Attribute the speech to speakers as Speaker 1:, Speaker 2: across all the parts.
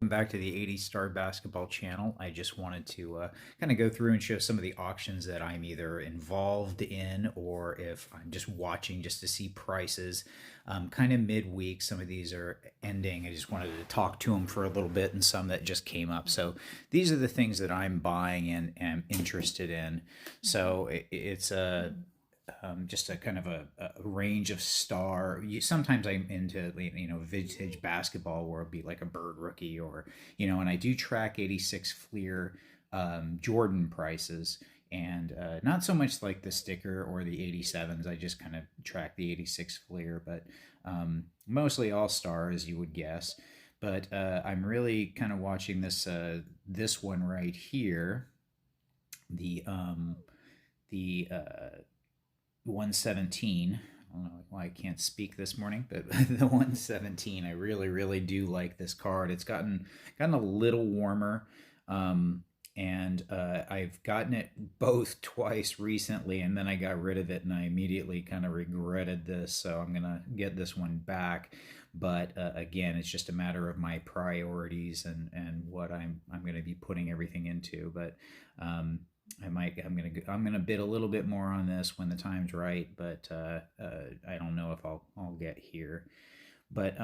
Speaker 1: Back to the 80 Star Basketball channel. I just wanted to kind of go through and show some of the auctions that I'm either involved in or if I'm just watching just to see prices. Kind of midweek, some of these are ending. I just wanted to talk to them for a little bit and some that just came up. So these are the things that I'm buying and am interested in. So it's a just a kind of a range of star. Sometimes I'm into vintage basketball where it'll be like a Bird rookie or and I do track 86 Fleer Jordan prices and not so much like the sticker or the 87s. I just kind of track the 86 Fleer, but mostly all star as you would guess. But I'm really kind of watching this one right here, the um, the 117. I don't know why I can't speak this morning, but the 117, I really do like this card. It's gotten a little warmer, and I've gotten it both twice recently, and then I got rid of it, and I immediately kind of regretted this. So I'm gonna get this one back. But again, it's just a matter of my priorities and what I'm gonna be putting everything into. But I'm gonna bid a little bit more on this when the time's right, but I don't know if I'll get here. But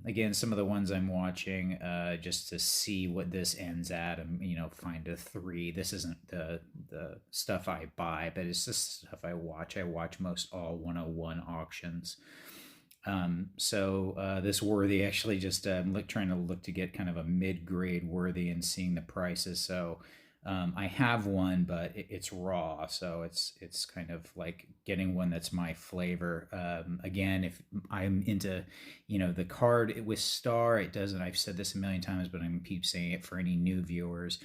Speaker 1: again, some of the ones I'm watching just to see what this ends at, and find a three. This isn't the stuff I buy, but it's just stuff I watch. I watch most all 101 auctions. So this worthy actually just trying to look to get kind of a mid-grade worthy and seeing the prices. So I have one, but it's raw, so it's kind of like getting one that's my flavor. Again, if I'm into, the card with Star, it doesn't. I've said this a million times, but I'm keep saying it for any new viewers.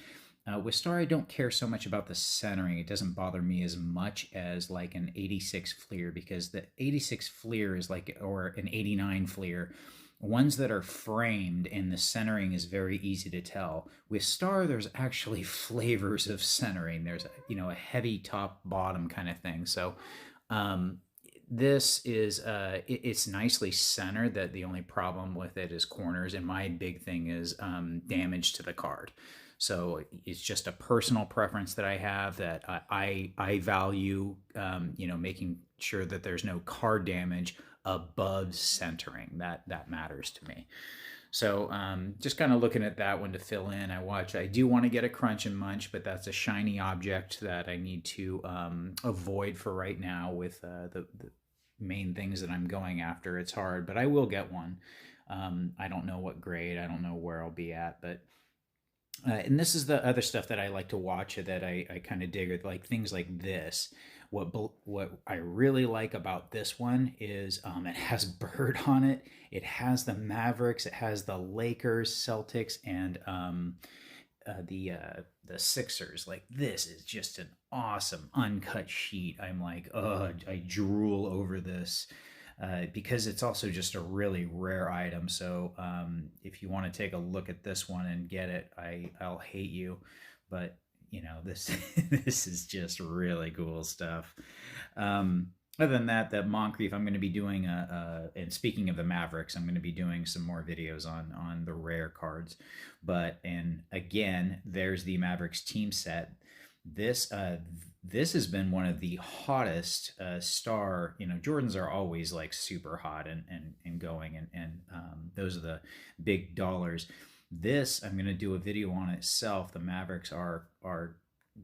Speaker 1: With Star, I don't care so much about the centering. It doesn't bother me as much as like an 86 Fleer, because the 86 Fleer is like, or an 89 Fleer, ones that are framed and the centering is very easy to tell. With Star, there's actually flavors of centering. There's a heavy top bottom kind of thing. So this is it's nicely centered. That the only problem with it is corners, and my big thing is damage to the card. So it's just a personal preference that I have, that I value, making sure that there's no card damage above centering. That matters to me. So just kind of looking at that one to fill in. I do want to get a Crunch and Munch, but that's a shiny object that I need to avoid for right now with the main things that I'm going after. It's hard, but I will get one. I don't know what grade. I don't know where I'll be at, but and this is the other stuff that I like to watch that I kind of dig, like things like this. What I really like about this one is it has Bird on it. It has the Mavericks. It has the Lakers, Celtics, and the Sixers. Like, this is just an awesome uncut sheet. I'm like, oh, I drool over this. Because it's also just a really rare item. So if you want to take a look at this one and get it, I'll hate you. But this this is just really cool stuff. Other than that, Moncrief, I'm going to be doing and speaking of the Mavericks, I'm going to be doing some more videos on the rare cards. And again, there's the Mavericks team set. This has been one of the hottest Star. Jordans are always like super hot and going, and those are the big dollars. This, I'm going to do a video on itself. The Mavericks are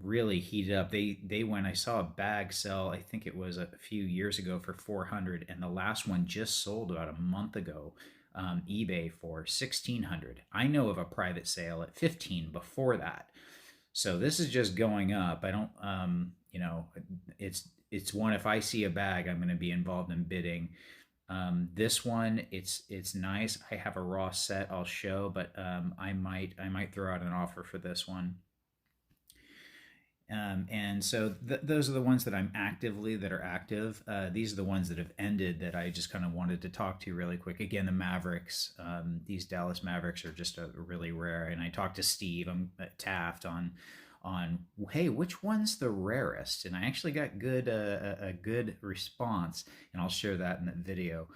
Speaker 1: really heated up. They went, I saw a bag sell, I think it was a few years ago, for 400, and the last one just sold about a month ago, eBay, for 1,600. I know of a private sale at 15 before that. So this is just going up. I don't, it's one, if I see a bag, I'm going to be involved in bidding. This one, it's nice. I have a raw set I'll show, but I might throw out an offer for this one. And so those are the ones that that are active. These are the ones that have ended that I just kind of wanted to talk to really quick. Again, the Mavericks, these Dallas Mavericks are just a really rare. And I talked to Steve Taft on hey, which one's the rarest? And I actually got a good response, and I'll share that in that video.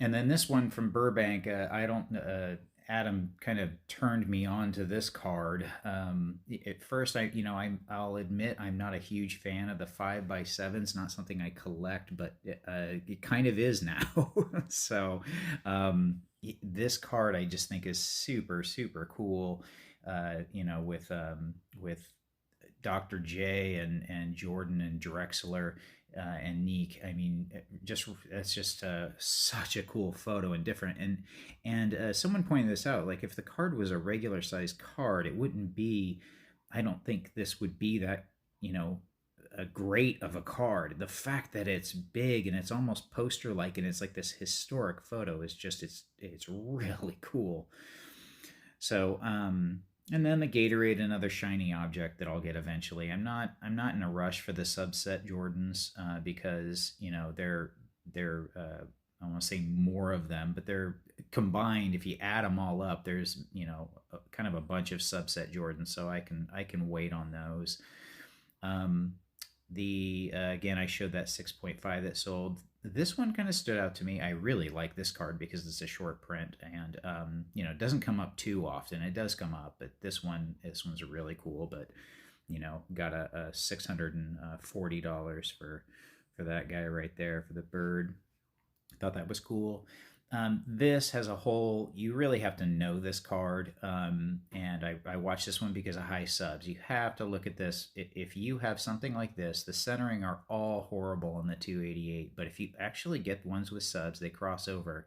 Speaker 1: And then this one from Burbank, I don't Adam kind of turned me on to this card. At first, I'll admit I'm not a huge fan of the 5x7s. Not something I collect, but it kind of is now. So this card I just think is super super cool. With Dr. J and Jordan and Drexler and Neek. I mean, just that's just such a cool photo and different. And someone pointed this out. Like, if the card was a regular size card, it wouldn't be. I don't think this would be that a great of a card. The fact that it's big and it's almost poster like, and it's like this historic photo is just it's really cool. So and then the Gatorade, another shiny object that I'll get eventually. I'm not in a rush for the subset Jordans because they're I want to say more of them, but they're combined. If you add them all up, there's kind of a bunch of subset Jordans, so I can wait on those. Um, the Again, I showed that 6.5 that sold. This one kind of stood out to me. I really like this card because it's a short print, and it doesn't come up too often. It does come up, but this one's really cool. But got a $640 for that guy right there, for the bird. Thought that was cool. This has a whole, you really have to know this card. And I watched this one because of high subs. You have to look at this. If you have something like this, the centering are all horrible on the 288. But if you actually get ones with subs, they cross over.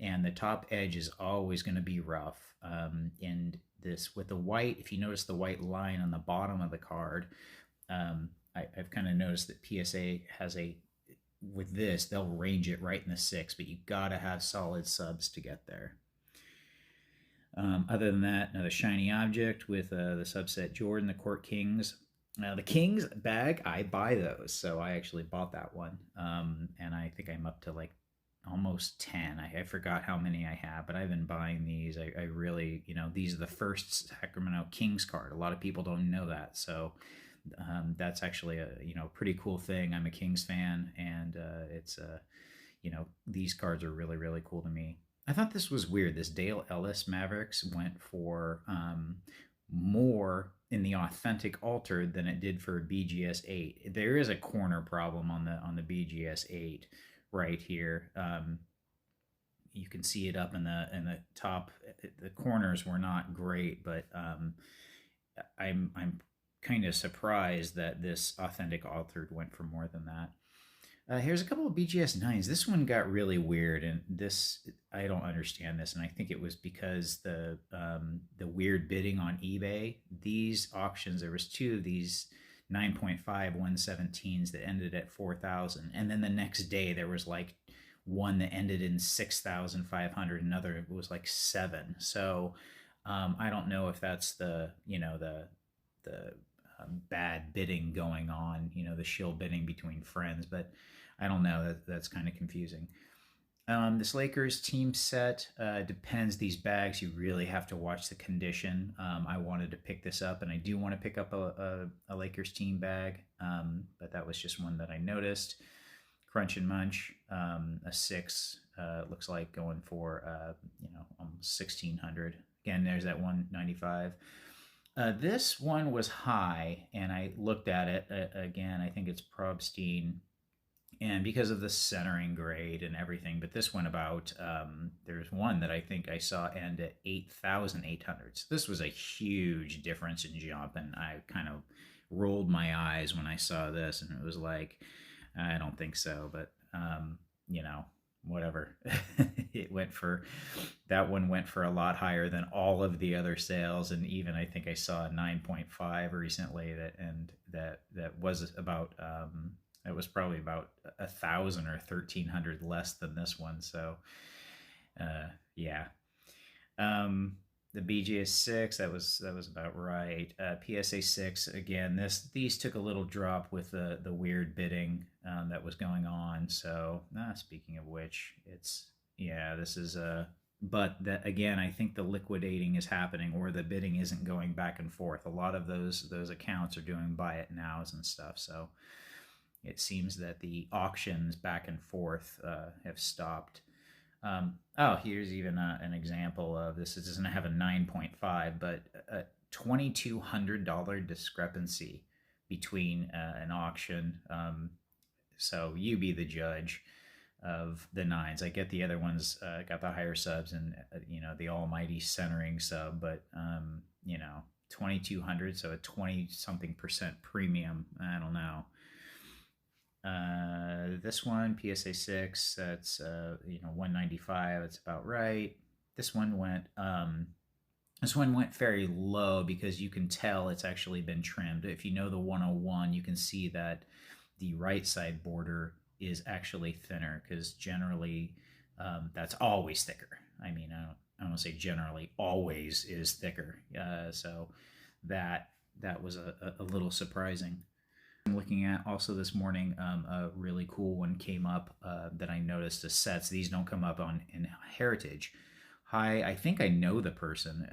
Speaker 1: And the top edge is always going to be rough. And this, with the white, if you notice the white line on the bottom of the card, I've kind of noticed that PSA has with this, they'll range it right in the 6, but you gotta have solid subs to get there. Other than that, another shiny object with the subset Jordan, the Court Kings. The Kings bag, I buy those, so I actually bought that one, and I think I'm up to like almost 10. I forgot how many I have, but I've been buying these. I really, these are the first Sacramento Kings card. A lot of people don't know that, so that's actually a pretty cool thing. I'm a Kings fan, and it's these cards are really really cool to me. I thought this was weird. This Dale Ellis Mavericks went for more in the authentic altered than it did for BGS 8. There is a corner problem on the BGS 8 right here. You can see it up in the top. The corners were not great, but I'm kind of surprised that this authentic altered went for more than that. Here's a couple of BGS 9s. This one got really weird, and this, I don't understand this, and I think it was because the weird bidding on eBay. These auctions, there was two of these 9.5 117s that ended at 4,000, and then the next day there was like one that ended in 6,500, another was like 7. So I don't know if that's the bad bidding going on, the shill bidding between friends, but I don't know. That's kind of confusing. This Lakers team set depends. These bags, you really have to watch the condition. I wanted to pick this up, and I do want to pick up a Lakers team bag, but that was just one that I noticed. Crunch and Munch, a 6, looks like going for almost 1,600. Again, there's that 195. This one was high, and I looked at it again. I think it's Probstein, and because of the centering grade and everything. But this one about there's one that I think I saw end at 8,800. So this was a huge difference in jump, and I kind of rolled my eyes when I saw this, and it was like, I don't think so, but whatever. That one went for a lot higher than all of the other sales, and even I think I saw a 9.5 recently that was about it was probably about 1,000 or 1,300 less than this one. So yeah. The BGS 6, that was about right. PSA 6, again, these took a little drop with the weird bidding that was going on. So speaking of which, this is but that, again, I think the liquidating is happening, or the bidding isn't going back and forth. A lot of those accounts are doing buy it nows and stuff. So it seems that the auctions back and forth have stopped. Oh, here's even an example of this. It doesn't have a 9.5, but a $2,200 discrepancy between an auction. So you be the judge of the nines. I get the other ones got the higher subs and the almighty centering sub, but 2,200, so a 20 something percent premium. I don't know. This one PSA 6, that's 195. That's about right. This one went very low because you can tell it's actually been trimmed. If you know the 101, you can see that the right side border is actually thinner, because generally that's always thicker. I mean, I don't say generally, always is thicker. So that was a little surprising. I'm looking at also this morning, a really cool one came up that I noticed. The sets, these don't come up on in Heritage. Hi, I think I know the person,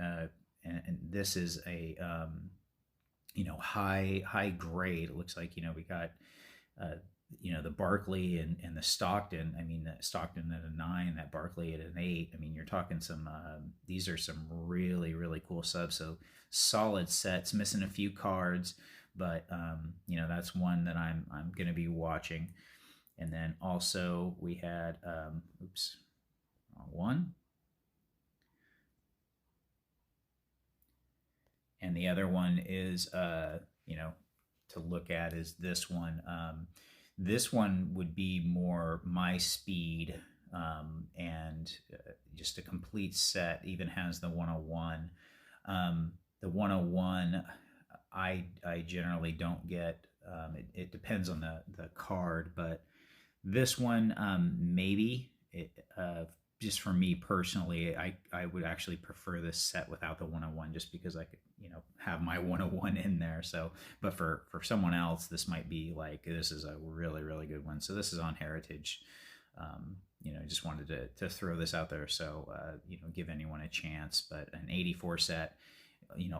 Speaker 1: and this is a high grade. It looks like we got the Barkley and the Stockton. I mean, the Stockton at a 9, that Barkley at an 8. I mean, you're talking some. These are some really really cool subs. So solid sets, missing a few cards, but that's one that I'm going to be watching. And then also we had oops, wrong one. And the other one is to look at is this one. This one would be more my speed, and just a complete set. Even has the 101. The 101, I generally don't get. It depends on the card, but this one, maybe just for me personally, I would actually prefer this set without the 101, just because I could have my 101 in there. So, but for someone else, this might be like, this is a really really good one. So this is on Heritage. Just wanted to throw this out there, so give anyone a chance. But an 84 set,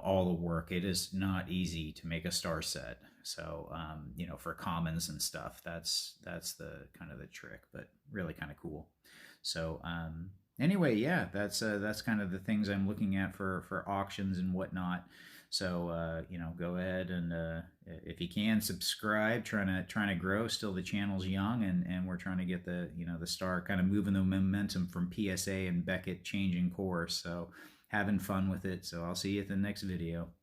Speaker 1: all the work. It is not easy to make a star set. So for commons and stuff, that's the kind of the trick, but really kind of cool. So anyway, yeah, that's kind of the things I'm looking at for auctions and whatnot. So go ahead and if you can, subscribe. Trying to grow. Still, the channel's young, and we're trying to get the the star, kind of moving the momentum from PSA and Beckett changing course. So having fun with it. So I'll see you at the next video.